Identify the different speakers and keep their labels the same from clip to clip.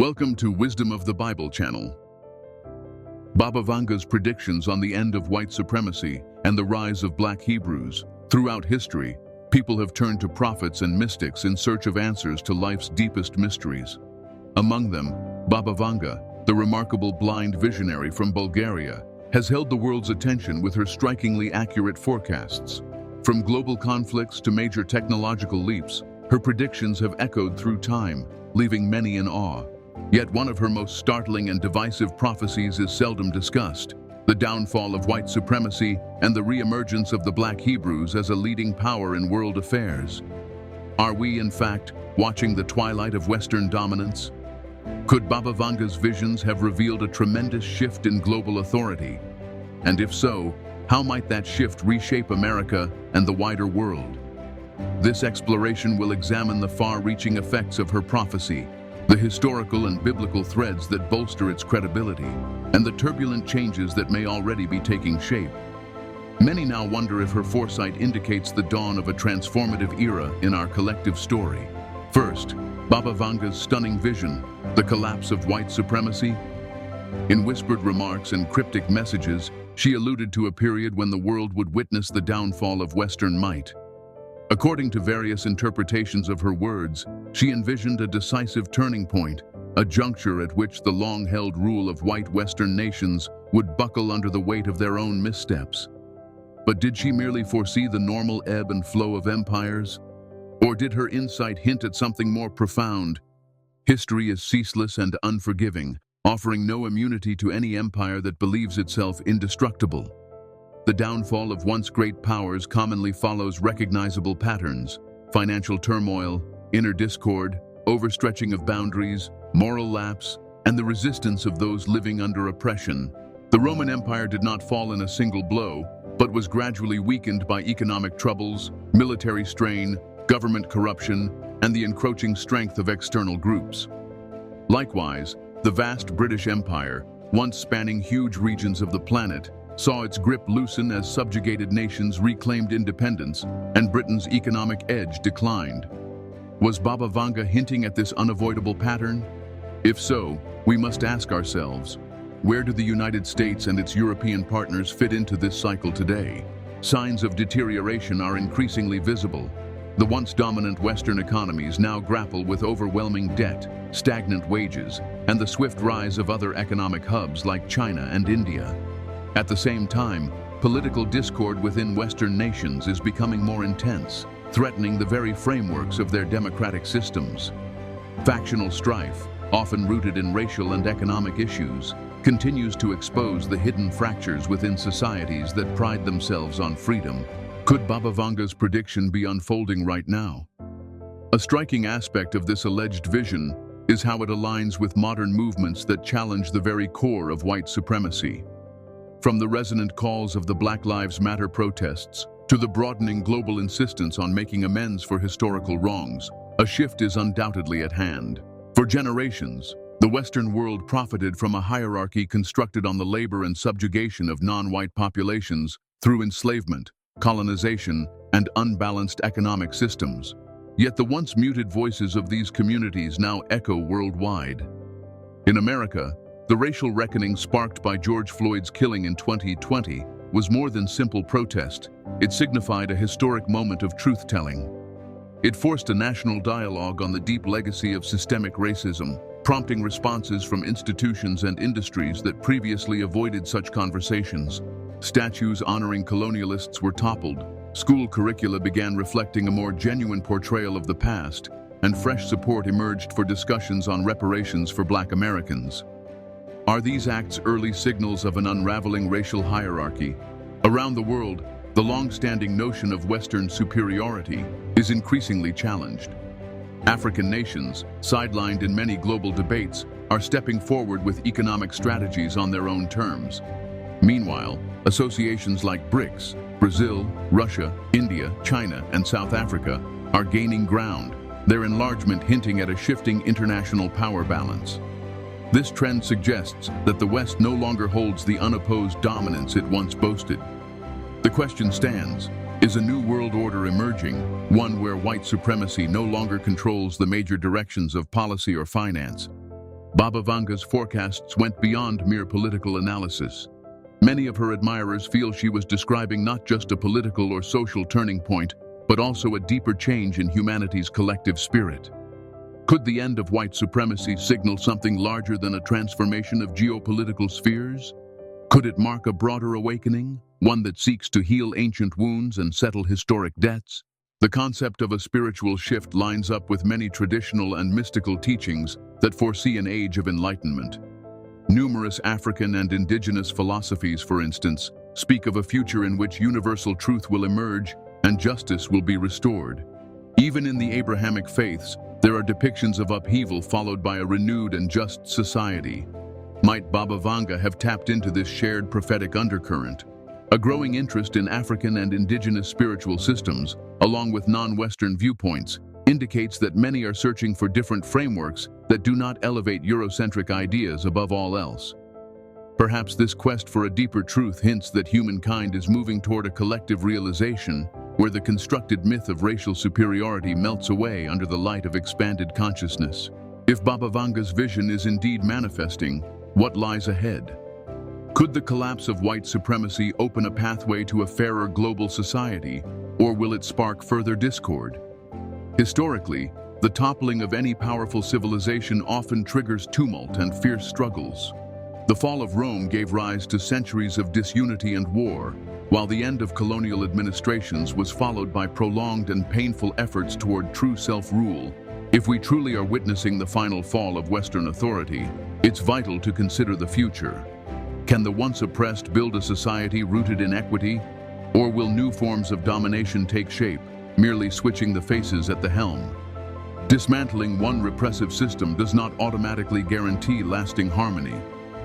Speaker 1: Welcome to Wisdom of the Bible channel. Baba Vanga's predictions on the end of white supremacy and the rise of black Hebrews. Throughout history, people have turned to prophets and mystics in search of answers to life's deepest mysteries. Among them, Baba Vanga, the remarkable blind visionary from Bulgaria, has held the world's attention with her strikingly accurate forecasts. From global conflicts to major technological leaps, her predictions have echoed through time, leaving many in awe. Yet one of her most startling and divisive prophecies is seldom discussed: the downfall of white supremacy and the re-emergence of the black Hebrews as a leading power in world affairs. Are we, in fact, watching the twilight of Western dominance? Could Baba Vanga's visions have revealed a tremendous shift in global authority? And if so, how might that shift reshape America and the wider world? This exploration will examine the far-reaching effects of her prophecy, the historical and biblical threads that bolster its credibility, and the turbulent changes that may already be taking shape. Many now wonder if her foresight indicates the dawn of a transformative era in our collective story. First, Baba Vanga's stunning vision, the collapse of white supremacy. In whispered remarks and cryptic messages, she alluded to a period when the world would witness the downfall of Western might. According to various interpretations of her words, she envisioned a decisive turning point, a juncture at which the long-held rule of white Western nations would buckle under the weight of their own missteps. But did she merely foresee the normal ebb and flow of empires? Or did her insight hint at something more profound? History is ceaseless and unforgiving, offering no immunity to any empire that believes itself indestructible. The downfall of once great powers commonly follows recognizable patterns: financial turmoil, inner discord, overstretching of boundaries, moral lapse, and the resistance of those living under oppression. The Roman Empire did not fall in a single blow, but was gradually weakened by economic troubles, military strain, government corruption, and the encroaching strength of external groups. Likewise, the vast British Empire, once spanning huge regions of the planet, saw its grip loosen as subjugated nations reclaimed independence and Britain's economic edge declined. Was Baba Vanga hinting at this unavoidable pattern? If so, we must ask ourselves, where do the United States and its European partners fit into this cycle today? Signs of deterioration are increasingly visible. The once dominant Western economies now grapple with overwhelming debt, stagnant wages, and the swift rise of other economic hubs like China and India. At the same time, political discord within Western nations is becoming more intense, threatening the very frameworks of their democratic systems. Factional strife, often rooted in racial and economic issues, continues to expose the hidden fractures within societies that pride themselves on freedom. Could Baba Vanga's prediction be unfolding right now? A striking aspect of this alleged vision is how it aligns with modern movements that challenge the very core of white supremacy. From the resonant calls of the Black Lives Matter protests to the broadening global insistence on making amends for historical wrongs, a shift is undoubtedly at hand. For generations, the Western world profited from a hierarchy constructed on the labor and subjugation of non-white populations through enslavement, colonization, and unbalanced economic systems. Yet the once muted voices of these communities now echo worldwide. In America, the racial reckoning sparked by George Floyd's killing in 2020 was more than simple protest. It signified a historic moment of truth-telling. It forced a national dialogue on the deep legacy of systemic racism, prompting responses from institutions and industries that previously avoided such conversations. Statues honoring colonialists were toppled, school curricula began reflecting a more genuine portrayal of the past, and fresh support emerged for discussions on reparations for Black Americans. Are these acts early signals of an unraveling racial hierarchy? Around the world, the long-standing notion of Western superiority is increasingly challenged. African nations, sidelined in many global debates, are stepping forward with economic strategies on their own terms. Meanwhile, associations like BRICS, Brazil, Russia, India, China, and South Africa, are gaining ground, their enlargement hinting at a shifting international power balance. This trend suggests that the West no longer holds the unopposed dominance it once boasted. The question stands, is a new world order emerging, one where white supremacy no longer controls the major directions of policy or finance? Baba Vanga's forecasts went beyond mere political analysis. Many of her admirers feel she was describing not just a political or social turning point, but also a deeper change in humanity's collective spirit. Could the end of white supremacy signal something larger than a transformation of geopolitical spheres? Could it mark a broader awakening, one that seeks to heal ancient wounds and settle historic debts? The concept of a spiritual shift lines up with many traditional and mystical teachings that foresee an age of enlightenment. Numerous African and indigenous philosophies, for instance, speak of a future in which universal truth will emerge and justice will be restored. Even in the Abrahamic faiths, there are depictions of upheaval followed by a renewed and just society. Might Baba Vanga have tapped into this shared prophetic undercurrent? A growing interest in African and indigenous spiritual systems, along with non-Western viewpoints, indicates that many are searching for different frameworks that do not elevate Eurocentric ideas above all else. Perhaps this quest for a deeper truth hints that humankind is moving toward a collective realization where the constructed myth of racial superiority melts away under the light of expanded consciousness. If Baba Vanga's vision is indeed manifesting, what lies ahead? Could the collapse of white supremacy open a pathway to a fairer global society, or will it spark further discord? Historically, the toppling of any powerful civilization often triggers tumult and fierce struggles. The fall of Rome gave rise to centuries of disunity and war, while the end of colonial administrations was followed by prolonged and painful efforts toward true self-rule. If we truly are witnessing the final fall of Western authority, it's vital to consider the future. Can the once oppressed build a society rooted in equity, or will new forms of domination take shape, merely switching the faces at the helm? Dismantling one repressive system does not automatically guarantee lasting harmony.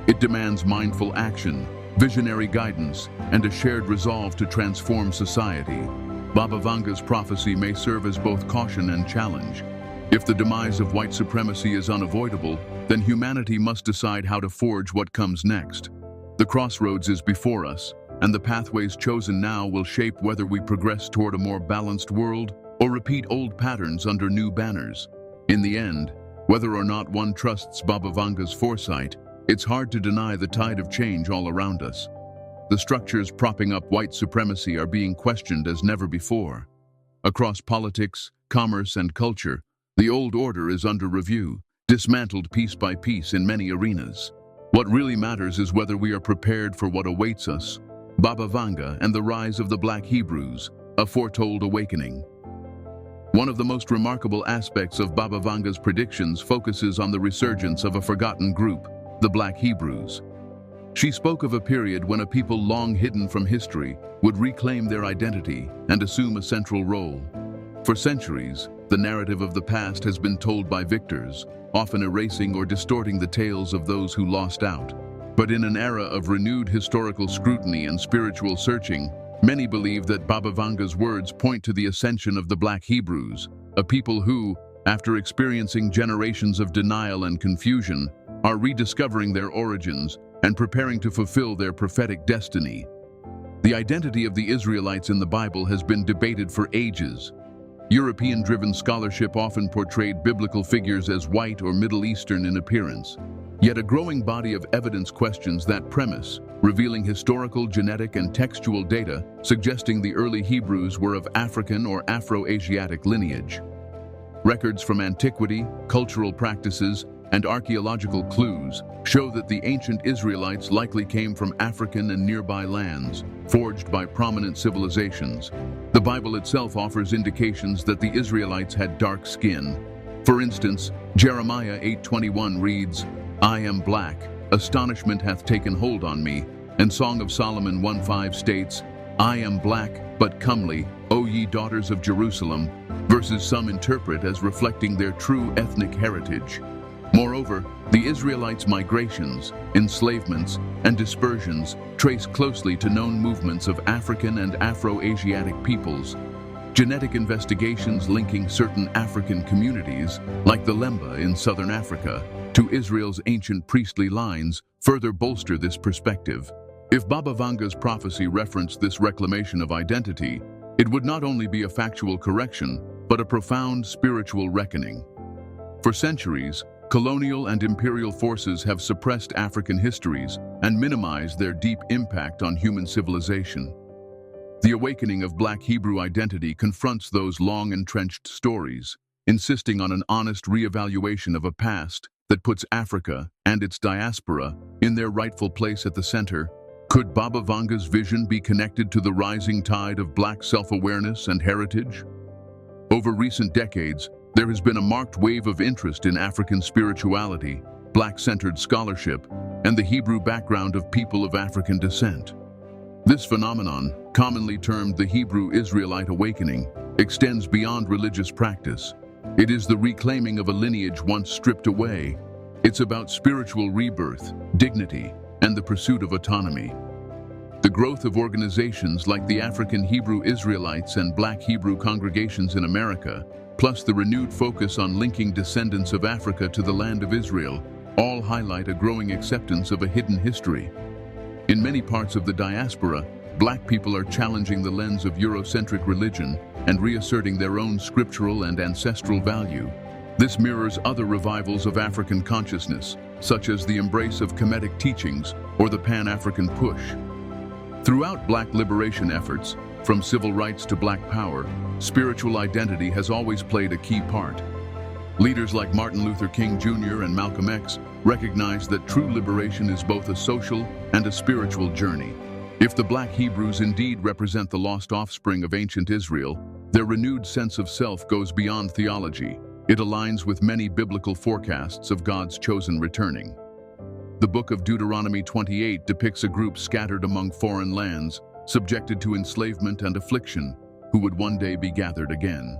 Speaker 1: It demands mindful action, visionary guidance, and a shared resolve to transform society. Baba Vanga's prophecy may serve as both caution and challenge. If the demise of white supremacy is unavoidable, then humanity must decide how to forge what comes next. The crossroads is before us, and the pathways chosen now will shape whether we progress toward a more balanced world or repeat old patterns under new banners. In the end, whether or not one trusts Baba Vanga's foresight, it's hard to deny the tide of change all around us. The structures propping up white supremacy are being questioned as never before. Across politics, commerce, and culture, the old order is under review, dismantled piece by piece in many arenas. What really matters is whether we are prepared for what awaits us. Baba Vanga and the rise of the Black Hebrews, a foretold awakening. One of the most remarkable aspects of Baba Vanga's predictions focuses on the resurgence of a forgotten group, the Black Hebrews. She spoke of a period when a people long hidden from history would reclaim their identity and assume a central role. For centuries, the narrative of the past has been told by victors, often erasing or distorting the tales of those who lost out. But in an era of renewed historical scrutiny and spiritual searching, many believe that Baba Vanga's words point to the ascension of the Black Hebrews, a people who, after experiencing generations of denial and confusion, are rediscovering their origins and preparing to fulfill their prophetic destiny. The identity of the Israelites in the Bible has been debated for ages. European-driven scholarship often portrayed biblical figures as white or Middle Eastern in appearance. Yet a growing body of evidence questions that premise, revealing historical, genetic, and textual data suggesting the early Hebrews were of African or Afro-Asiatic lineage. Records from antiquity, cultural practices, and archaeological clues show that the ancient Israelites likely came from African and nearby lands, forged by prominent civilizations. The Bible itself offers indications that the Israelites had dark skin. For instance, Jeremiah 8:21 reads, "I am black, astonishment hath taken hold on me," and Song of Solomon 1:5 states, "I am black, but comely, O ye daughters of Jerusalem," verses some interpret as reflecting their true ethnic heritage. Moreover, the Israelites' migrations, enslavements, and dispersions trace closely to known movements of African and Afro-Asiatic peoples. Genetic investigations linking certain African communities, like the Lemba in southern Africa, to Israel's ancient priestly lines further bolster this perspective. If Baba Vanga's prophecy referenced this reclamation of identity, it would not only be a factual correction, but a profound spiritual reckoning. For centuries, Colonial and imperial forces have suppressed African histories and minimized their deep impact on human civilization. The awakening of Black Hebrew identity confronts those long-entrenched stories, insisting on an honest re-evaluation of a past that puts Africa and its diaspora in their rightful place at the center. Could Baba Vanga's vision be connected to the rising tide of Black self-awareness and heritage? Over recent decades, there has been a marked wave of interest in African spirituality, Black-centered scholarship, and the Hebrew background of people of African descent. This phenomenon, commonly termed the Hebrew Israelite awakening, extends beyond religious practice. It is the reclaiming of a lineage once stripped away. It's about spiritual rebirth, dignity, and the pursuit of autonomy. The growth of organizations like the African Hebrew Israelites and Black Hebrew congregations in America, plus the renewed focus on linking descendants of Africa to the land of Israel, all highlight a growing acceptance of a hidden history. In many parts of the diaspora, Black people are challenging the lens of Eurocentric religion and reasserting their own scriptural and ancestral value. This mirrors other revivals of African consciousness, such as the embrace of Kemetic teachings or the Pan-African push. Throughout Black liberation efforts, from civil rights to Black power, spiritual identity has always played a key part. Leaders like Martin Luther King Jr. and Malcolm X recognized that true liberation is both a social and a spiritual journey. If the Black Hebrews indeed represent the lost offspring of ancient Israel, their renewed sense of self goes beyond theology. It aligns with many biblical forecasts of God's chosen returning. The book of Deuteronomy 28 depicts a group scattered among foreign lands, subjected to enslavement and affliction, who would one day be gathered again.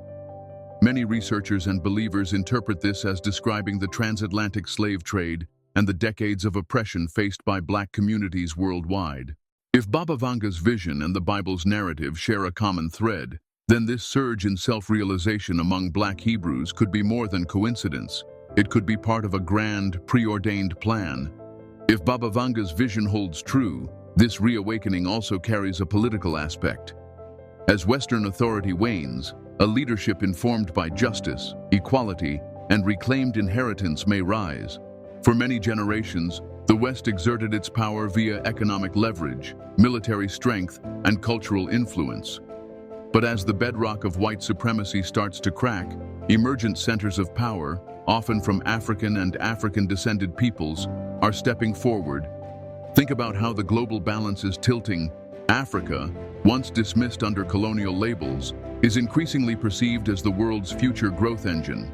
Speaker 1: Many researchers and believers interpret this as describing the transatlantic slave trade and the decades of oppression faced by Black communities worldwide. If Baba Vanga's vision and the Bible's narrative share a common thread, then this surge in self-realization among Black Hebrews could be more than coincidence. It could be part of a grand, preordained plan. If Baba Vanga's vision holds true, this reawakening also carries a political aspect. As Western authority wanes, a leadership informed by justice, equality, and reclaimed inheritance may rise. For many generations, the West exerted its power via economic leverage, military strength, and cultural influence. But as the bedrock of white supremacy starts to crack, emergent centers of power, often from African and African-descended peoples, are stepping forward. Think about how the global balance is tilting. Africa, once dismissed under colonial labels, is increasingly perceived as the world's future growth engine.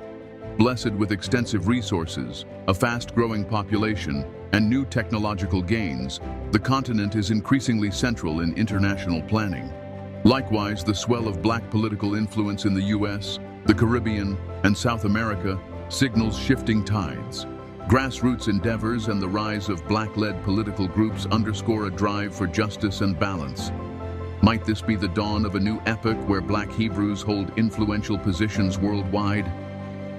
Speaker 1: Blessed with extensive resources, a fast-growing population, and new technological gains, the continent is increasingly central in international planning. Likewise, the swell of Black political influence in the US, the Caribbean, and South America signals shifting tides. Grassroots endeavors and the rise of Black-led political groups underscore a drive for justice and balance. Might this be the dawn of a new epoch where Black Hebrews hold influential positions worldwide?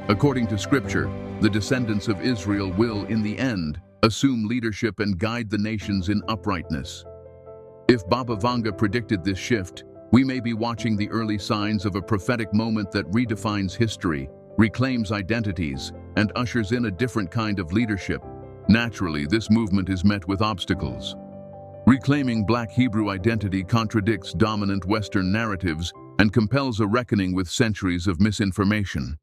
Speaker 1: According to Scripture, the descendants of Israel will, in the end, assume leadership and guide the nations in uprightness. If Baba Vanga predicted this shift, we may be watching the early signs of a prophetic moment that redefines history, reclaims identities, and ushers in a different kind of leadership. Naturally, this movement is met with obstacles. Reclaiming Black Hebrew identity contradicts dominant Western narratives and compels a reckoning with centuries of misinformation.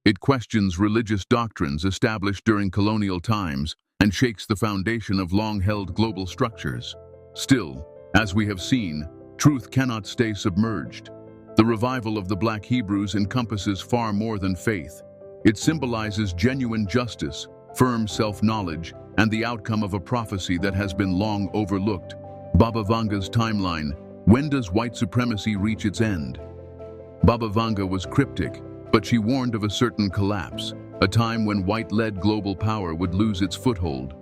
Speaker 1: It questions religious doctrines established during colonial times and shakes the foundation of long-held global structures. Still, as we have seen, truth cannot stay submerged. The revival of the Black Hebrews encompasses far more than faith. It symbolizes genuine justice, firm self-knowledge, and the outcome of a prophecy that has been long overlooked. Baba Vanga's timeline: when does white supremacy reach its end? Baba Vanga was cryptic, but she warned of a certain collapse, a time when white-led global power would lose its foothold.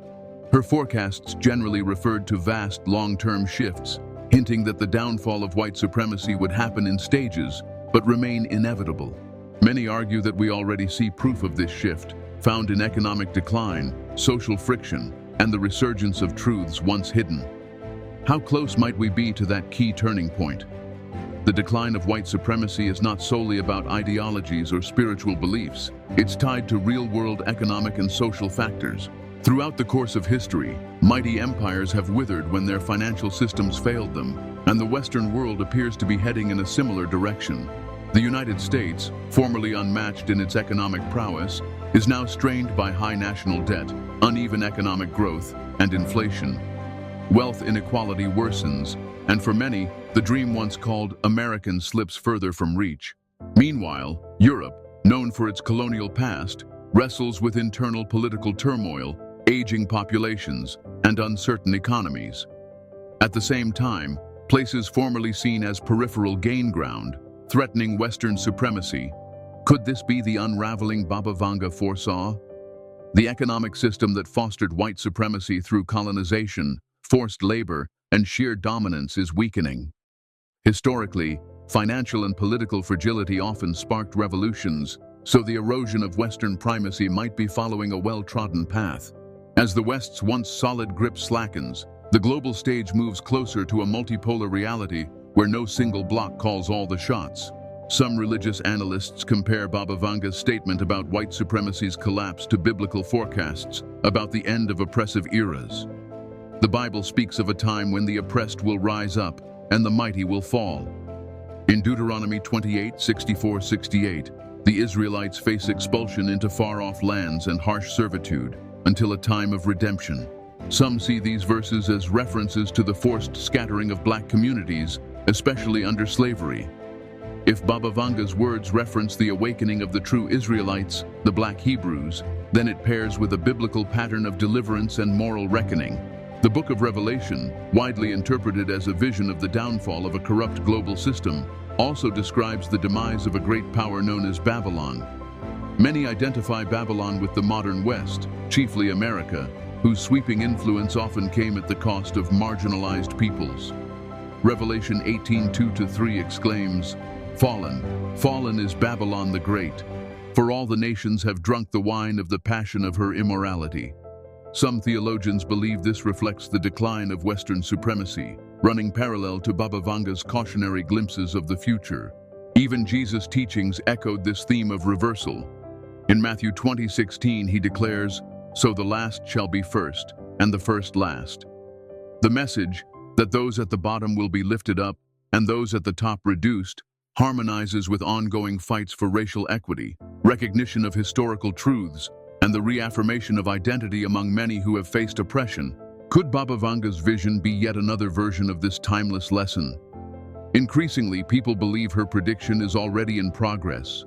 Speaker 1: Her forecasts generally referred to vast long-term shifts, hinting that the downfall of white supremacy would happen in stages, but remain inevitable. Many argue that we already see proof of this shift, found in economic decline, social friction, and the resurgence of truths once hidden. How close might we be to that key turning point? the decline of white supremacy is not solely about ideologies or spiritual beliefs. It's tied to real-world economic and social factors. Throughout the course of history, mighty empires have withered when their financial systems failed them, and the Western world appears to be heading in a similar direction. The United States, formerly unmatched in its economic prowess, is now strained by high national debt, uneven economic growth, and inflation. Wealth inequality worsens, and for many, the dream once called American slips further from reach. Meanwhile, Europe, known for its colonial past, wrestles with internal political turmoil, aging populations, and uncertain economies. At the same time, places formerly seen as peripheral gain ground, threatening Western supremacy. Could this be the unraveling Baba Vanga foresaw? The economic system that fostered white supremacy through colonization, forced labor, and sheer dominance is weakening. Historically, financial and political fragility often sparked revolutions, so the erosion of Western primacy might be following a well-trodden path. As the West's once solid grip slackens, the global stage moves closer to a multipolar reality where no single bloc calls all the shots. Some religious analysts compare Baba Vanga's statement about white supremacy's collapse to biblical forecasts about the end of oppressive eras. The Bible speaks of a time when the oppressed will rise up and the mighty will fall. In Deuteronomy 28:64-68, the Israelites face expulsion into far-off lands and harsh servitude until a time of redemption. Some see these verses as references to the forced scattering of black communities, especially under slavery. If Baba Vanga's words reference the awakening of the true Israelites, the black Hebrews, then it pairs with a biblical pattern of deliverance and moral reckoning. The Book of Revelation, widely interpreted as a vision of the downfall of a corrupt global system, also describes the demise of a great power known as Babylon. Many identify Babylon with the modern West, chiefly America, whose sweeping influence often came at the cost of marginalized peoples. Revelation 18:2-3 exclaims, "Fallen, fallen is Babylon the Great, for all the nations have drunk the wine of the passion of her immorality." Some theologians believe this reflects the decline of Western supremacy, running parallel to Baba Vanga's cautionary glimpses of the future. Even Jesus' teachings echoed this theme of reversal. In Matthew 20:16, he declares, "So the last shall be first, and the first last." The message, that those at the bottom will be lifted up and those at the top reduced, harmonizes with ongoing fights for racial equity, recognition of historical truths, and the reaffirmation of identity among many who have faced oppression. Could Baba Vanga's vision be yet another version of this timeless lesson? Increasingly, people believe her prediction is already in progress.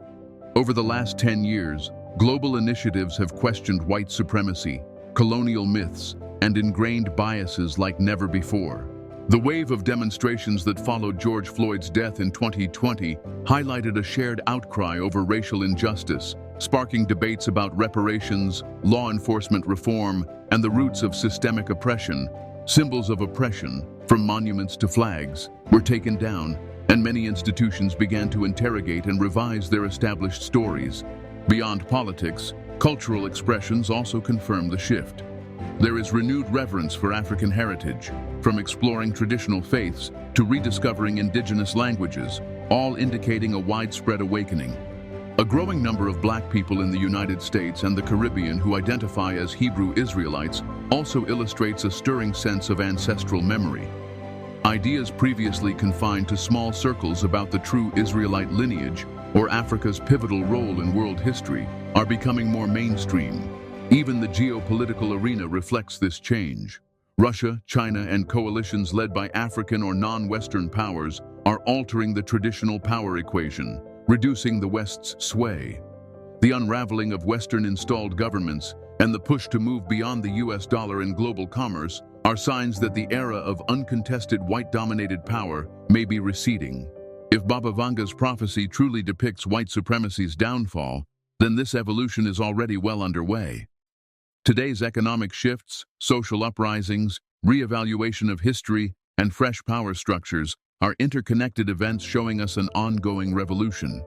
Speaker 1: Over the last 10 years, global initiatives have questioned white supremacy, colonial myths, and ingrained biases like never before. The wave of demonstrations that followed George Floyd's death in 2020 highlighted a shared outcry over racial injustice, sparking debates about reparations, law enforcement reform, and the roots of systemic oppression. Symbols of oppression, from monuments to flags, were taken down, and many institutions began to interrogate and revise their established stories. Beyond politics, cultural expressions also confirm the shift. There is renewed reverence for African heritage, from exploring traditional faiths to rediscovering indigenous languages, all indicating a widespread awakening. A growing number of black people in the United States and the Caribbean who identify as Hebrew Israelites also illustrates a stirring sense of ancestral memory. Ideas previously confined to small circles about the true Israelite lineage or Africa's pivotal role in world history are becoming more mainstream. Even the geopolitical arena reflects this change. Russia, China, and coalitions led by African or non-Western powers are altering the traditional power equation, reducing the West's sway. The unraveling of Western-installed governments and the push to move beyond the US dollar in global commerce are signs that the era of uncontested white-dominated power may be receding. If Baba Vanga's prophecy truly depicts white supremacy's downfall, then this evolution is already well underway. Today's economic shifts, social uprisings, re-evaluation of history, and fresh power structures are interconnected events showing us an ongoing revolution.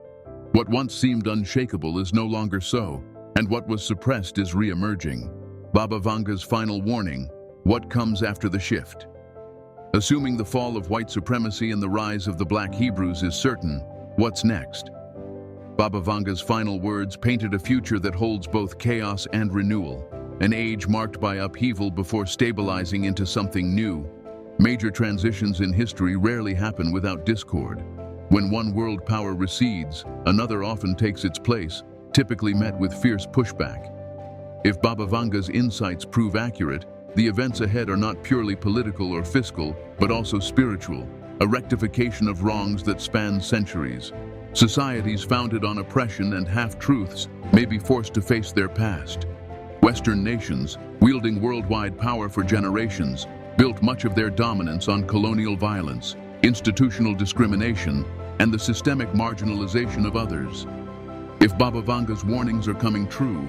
Speaker 1: What once seemed unshakable is no longer so, and what was suppressed is re-emerging. Baba Vanga's final warning: what comes after the shift? Assuming the fall of white supremacy and the rise of the Black Hebrews is certain, what's next? Baba Vanga's final words painted a future that holds both chaos and renewal, an age marked by upheaval before stabilizing into something new. Major transitions in history rarely happen without discord. When one world power recedes, another often takes its place, typically met with fierce pushback. If Baba Vanga's insights prove accurate, the events ahead are not purely political or fiscal, but also spiritual, a rectification of wrongs that span centuries. Societies founded on oppression and half-truths may be forced to face their past. Western nations, wielding worldwide power for generations, built much of their dominance on colonial violence, institutional discrimination, and the systemic marginalization of others. If Baba Vanga's warnings are coming true,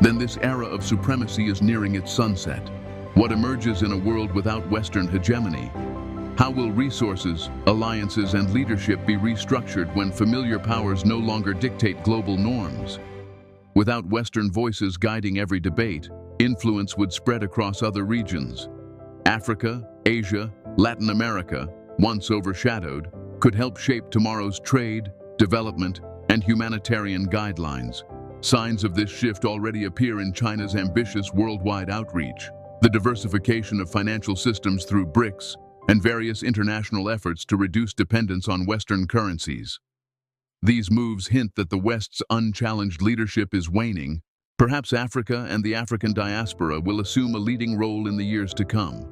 Speaker 1: then this era of supremacy is nearing its sunset. What emerges in a world without Western hegemony? How will resources, alliances, and leadership be restructured when familiar powers no longer dictate global norms? Without Western voices guiding every debate, influence would spread across other regions. Africa, Asia, Latin America, once overshadowed, could help shape tomorrow's trade, development, and humanitarian guidelines. Signs of this shift already appear in China's ambitious worldwide outreach, the diversification of financial systems through BRICS, and various international efforts to reduce dependence on Western currencies. These moves hint that the West's unchallenged leadership is waning. Perhaps Africa and the African diaspora will assume a leading role in the years to come.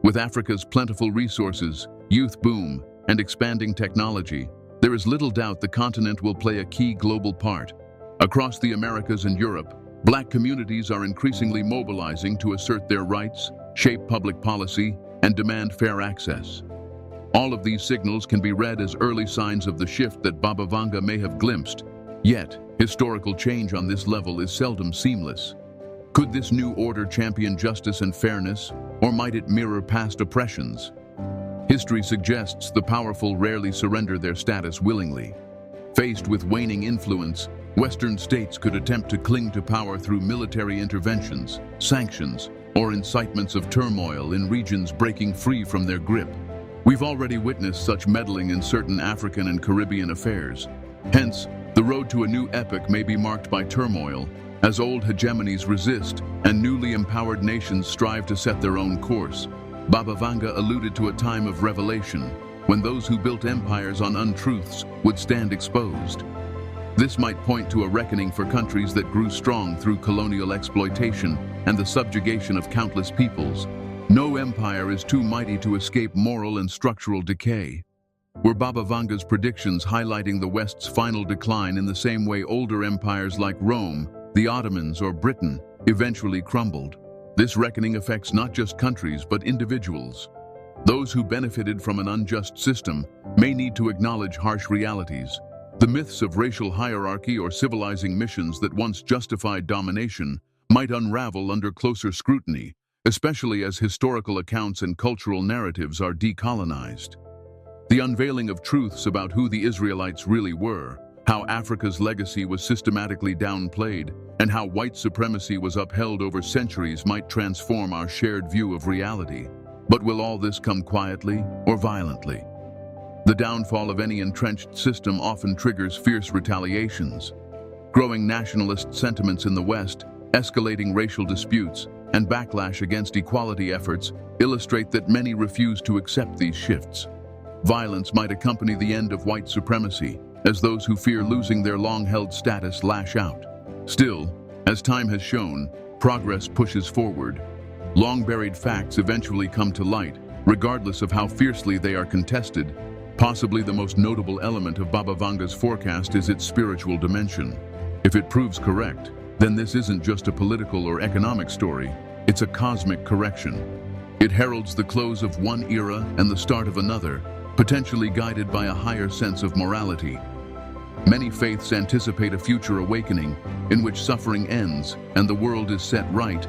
Speaker 1: With Africa's plentiful resources, youth boom, and expanding technology, there is little doubt the continent will play a key global part. Across the Americas and Europe, Black communities are increasingly mobilizing to assert their rights, shape public policy, and demand fair access. All of these signals can be read as early signs of the shift that Baba Vanga may have glimpsed. Yet, historical change on this level is seldom seamless. Could this new order champion justice and fairness, or might it mirror past oppressions? History suggests the powerful rarely surrender their status willingly. Faced with waning influence, Western states could attempt to cling to power through military interventions, sanctions, or incitements of turmoil in regions breaking free from their grip. We've already witnessed such meddling in certain African and Caribbean affairs. Hence, the road to a new epoch may be marked by turmoil, as old hegemonies resist and newly empowered nations strive to set their own course. Baba Vanga alluded to a time of revelation, when those who built empires on untruths would stand exposed. This might point to a reckoning for countries that grew strong through colonial exploitation and the subjugation of countless peoples. No empire is too mighty to escape moral and structural decay. Were Baba Vanga's predictions highlighting the West's final decline in the same way older empires like Rome, the Ottomans, or Britain eventually crumbled? This reckoning affects not just countries but individuals. Those who benefited from an unjust system may need to acknowledge harsh realities. The myths of racial hierarchy or civilizing missions that once justified domination might unravel under closer scrutiny, especially as historical accounts and cultural narratives are decolonized. The unveiling of truths about who the Israelites really were, how Africa's legacy was systematically downplayed, and how white supremacy was upheld over centuries might transform our shared view of reality. But will all this come quietly or violently? The downfall of any entrenched system often triggers fierce retaliations. Growing nationalist sentiments in the West, escalating racial disputes, and backlash against equality efforts illustrate that many refuse to accept these shifts. Violence might accompany the end of white supremacy, as those who fear losing their long-held status lash out. Still, as time has shown, progress pushes forward. Long-buried facts eventually come to light, regardless of how fiercely they are contested. Possibly the most notable element of Baba Vanga's forecast is its spiritual dimension. If it proves correct, then this isn't just a political or economic story, it's a cosmic correction. It heralds the close of one era and the start of another, potentially guided by a higher sense of morality. Many faiths anticipate a future awakening in which suffering ends and the world is set right.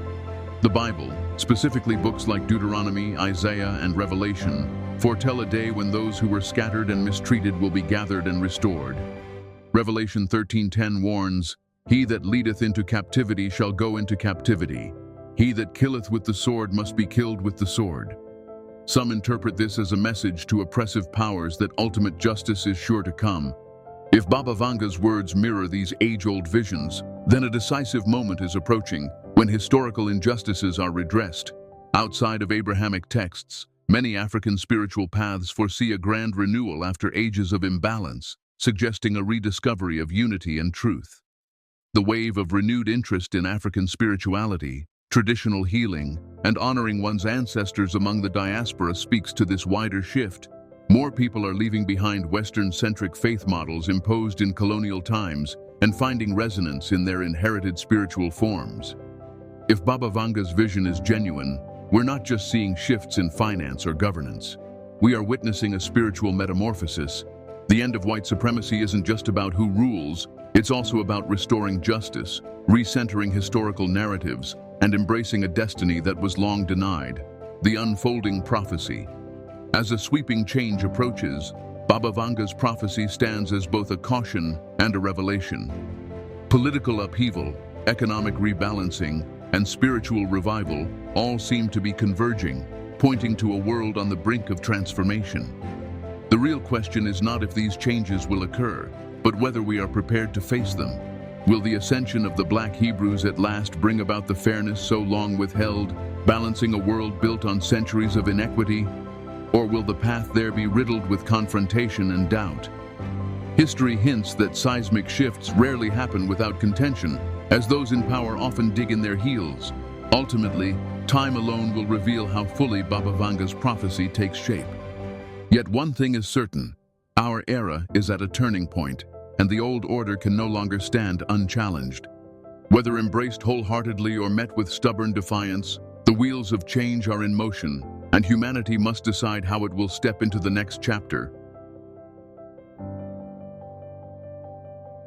Speaker 1: The Bible, specifically books like Deuteronomy, Isaiah, and Revelation, foretell a day when those who were scattered and mistreated will be gathered and restored. Revelation 13:10 warns, "He that leadeth into captivity shall go into captivity. He that killeth with the sword must be killed with the sword." Some interpret this as a message to oppressive powers that ultimate justice is sure to come. If Baba Vanga's words mirror these age-old visions, then a decisive moment is approaching when historical injustices are redressed. Outside of Abrahamic texts, many African spiritual paths foresee a grand renewal after ages of imbalance, suggesting a rediscovery of unity and truth. The wave of renewed interest in African spirituality, traditional healing, and honoring one's ancestors among the diaspora speaks to this wider shift. More people are leaving behind Western-centric faith models imposed in colonial times and finding resonance in their inherited spiritual forms. If Baba Vanga's vision is genuine, we're not just seeing shifts in finance or governance. We are witnessing a spiritual metamorphosis. The end of white supremacy isn't just about who rules, it's also about restoring justice, recentering historical narratives, and embracing a destiny that was long denied, the unfolding prophecy. As a sweeping change approaches, Baba Vanga's prophecy stands as both a caution and a revelation. Political upheaval, economic rebalancing, and spiritual revival all seem to be converging, pointing to a world on the brink of transformation. The real question is not if these changes will occur, but whether we are prepared to face them. Will the ascension of the Black Hebrews at last bring about the fairness so long withheld, balancing a world built on centuries of inequity? Or will the path there be riddled with confrontation and doubt? History hints that seismic shifts rarely happen without contention, as those in power often dig in their heels. Ultimately, time alone will reveal how fully Baba Vanga's prophecy takes shape. Yet one thing is certain: our era is at a turning point, and the old order can no longer stand unchallenged. Whether embraced wholeheartedly or met with stubborn defiance, the wheels of change are in motion, and humanity must decide how it will step into the next chapter.